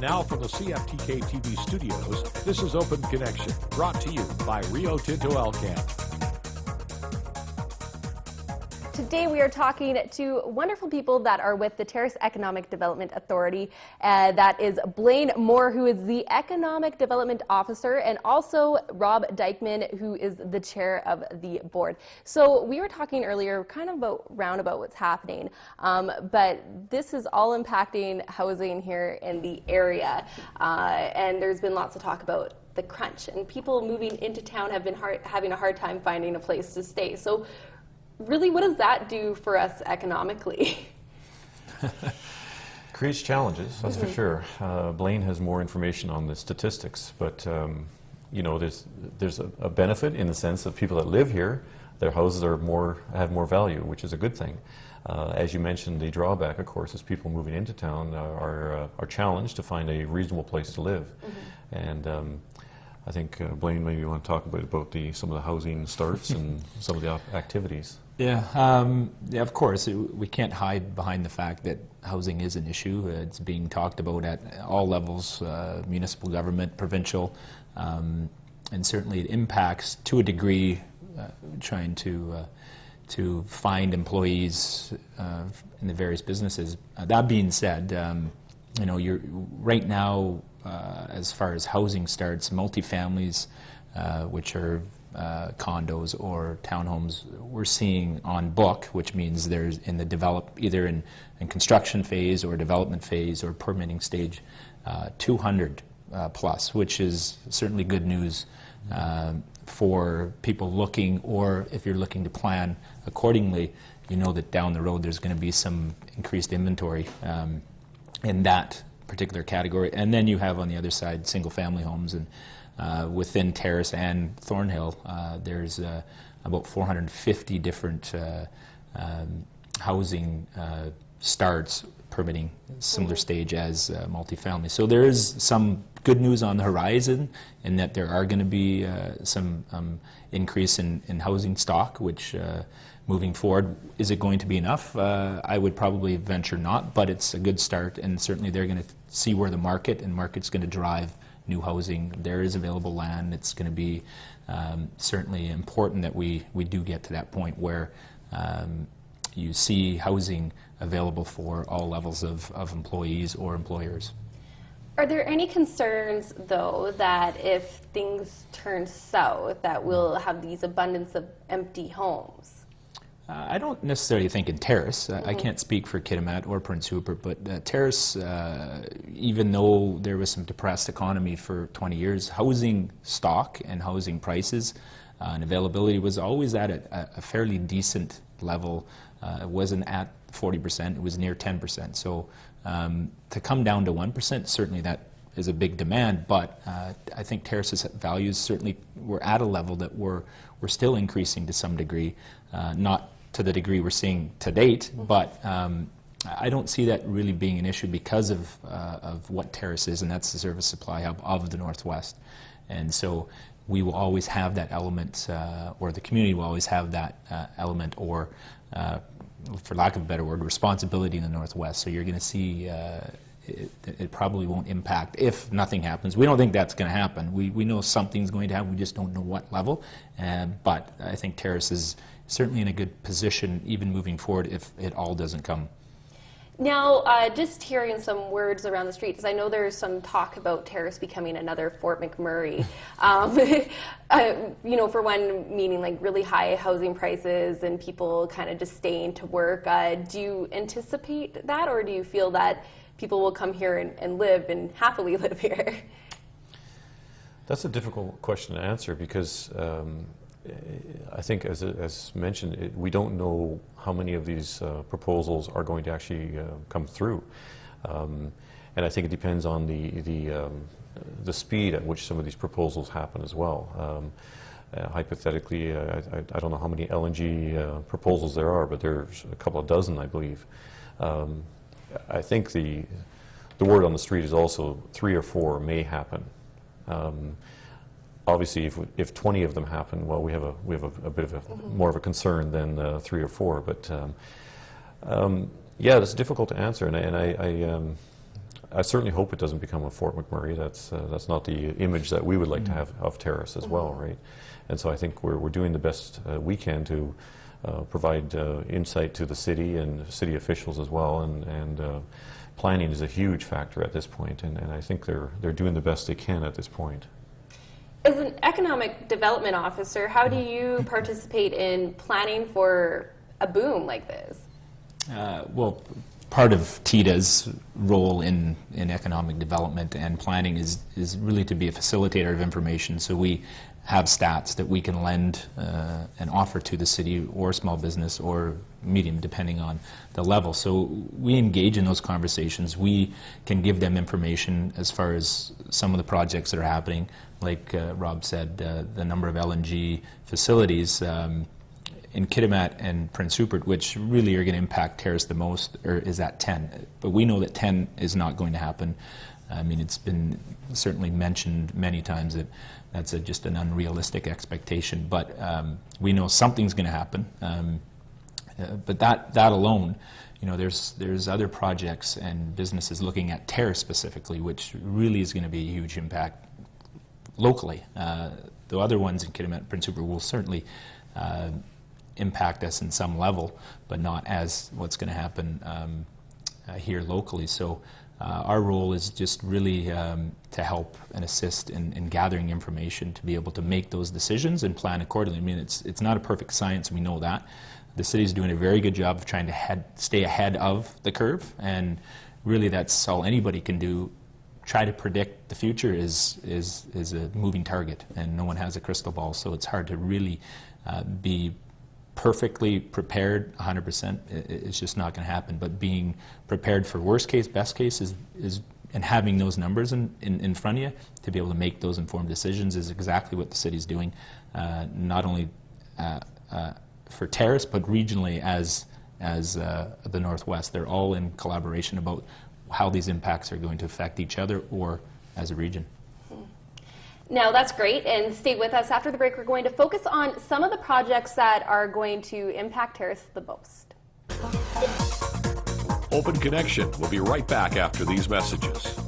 And now from the CFTK-TV studios, this is Open Connection, brought to you by Rio Tinto Elcamp. Today we are talking to wonderful people that are with the Terrace Economic Development Authority. That is Blaine Moore, who is the Economic Development Officer, and also Rob Dykman, who is the chair of the board. So we were talking earlier kind of about what's happening, but this is all impacting housing here in the area, and there's been lots of talk about the crunch, and people moving into town have been having a hard time finding a place to stay. So really, what does that do for us economically? Creates challenges, that's for sure. Blaine has more information on the statistics, but you know, there's a benefit in the sense of people that live here, their houses are have more value, which is a good thing. As you mentioned, the drawback, of course, is people moving into town are challenged to find a reasonable place to live, and I think Blaine, maybe you want to talk about some of the housing starts and some of the activities. Yeah, yeah, of course. We can't hide behind the fact that housing is an issue. It's being talked about at all levels, municipal government, provincial, and certainly it impacts, to a degree, trying to find employees in the various businesses. That being said, you know, right now, as far as housing starts, multifamilies, which are condos or townhomes, we're seeing on book, which means there's in the either in construction phase or development phase or permitting stage, 200 plus, which is certainly good news for people looking, or if you're looking to plan accordingly, you know that down the road there's going to be some increased inventory in that particular category. And then you have on the other side single family homes, and within Terrace and Thornhill, there's about 450 different housing starts permitting similar stage as multifamily. So there is some good news on the horizon in that there are going to be some increase in housing stock, which moving forward, is it going to be enough? I would probably venture not, but it's a good start, and certainly they're going to see where the market's going to drive new housing. There is available land. It's going to be certainly important that we do get to that point where you see housing available for all levels of employees or employers. Are there any concerns, though, that if things turn south, that we'll have these abundance of empty homes? I don't necessarily think in Terrace. I can't speak for Kitimat or Prince Rupert, but Terrace, even though there was some depressed economy for 20 years, housing stock and housing prices and availability was always at a fairly decent level. It wasn't at 40%, it was near 10%. So to come down to 1%, certainly that is a big demand, but I think Terrace's values certainly were at a level that we're still increasing to some degree, not to the degree we're seeing to date, but I don't see that really being an issue because of what Terrace is, and that's the service supply hub of the Northwest. And so we will always have that element, or the community will always have that element, or for lack of a better word, responsibility in the Northwest. So you're going to see it probably won't impact if nothing happens. We don't think that's going to happen. We know something's going to happen, we just don't know what level. But I think Terrace is certainly in a good position even moving forward if it all doesn't come. Now, just hearing some words around the street, because I know there's some talk about Terrace becoming another Fort McMurray. You know, for one, meaning like really high housing prices and people kind of just staying to work. Do you anticipate that, or do you feel that people will come here and live and happily live here? That's a difficult question to answer because I think, as mentioned, we don't know how many of these proposals are going to actually come through, and I think it depends on the speed at which some of these proposals happen as well. Hypothetically, I don't know how many LNG proposals there are, but there's a couple of dozen, I believe. I think the word on the street is also 3 or 4 may happen. Obviously, if 20 of them happen, well, we have a bit of more of a concern than 3 or 4. But yeah, it's difficult to answer, and I certainly hope it doesn't become a Fort McMurray. That's not the image that we would like to have of Terrace as well, right? And so I think we're doing the best we can to provide insight to the city and city officials as well, and planning is a huge factor at this point, and I think they're doing the best they can at this point. As an economic development officer, how do you participate in planning for a boom like this? Well, part of TEDA's role in economic development and planning is really to be a facilitator of information. So we have stats that we can lend and offer to the city or small business or medium, depending on the level. So we engage in those conversations. We can give them information as far as some of the projects that are happening. Like Rob said, the number of LNG facilities in Kitimat and Prince Rupert, which really are going to impact Terrace the most, is at 10. But we know that 10 is not going to happen. I mean, it's been certainly mentioned many times that that's just an unrealistic expectation. But we know something's going to happen. But that alone, you know, there's other projects and businesses looking at Terrace specifically, which really is going to be a huge impact locally. The other ones in Kitimat and Prince Rupert will certainly impact us in some level, but not as what's going to happen here locally. So our role is just really to help and assist in gathering information to be able to make those decisions and plan accordingly. I mean, it's not a perfect science, we know that. The city's doing a very good job of trying to stay ahead of the curve, and really that's all anybody can do. Try to predict the future is a moving target, and no one has a crystal ball, so it's hard to really be perfectly prepared 100%. It's just not going to happen. But being prepared for worst case, best case is and having those numbers in front of you to be able to make those informed decisions is exactly what the city's doing, not only for Terrace, but regionally as the Northwest. They're all in collaboration about how these impacts are going to affect each other or as a region. Now that's great, and stay with us. After the break, we're going to focus on some of the projects that are going to impact Terrace the most. Open Connection will be right back after these messages.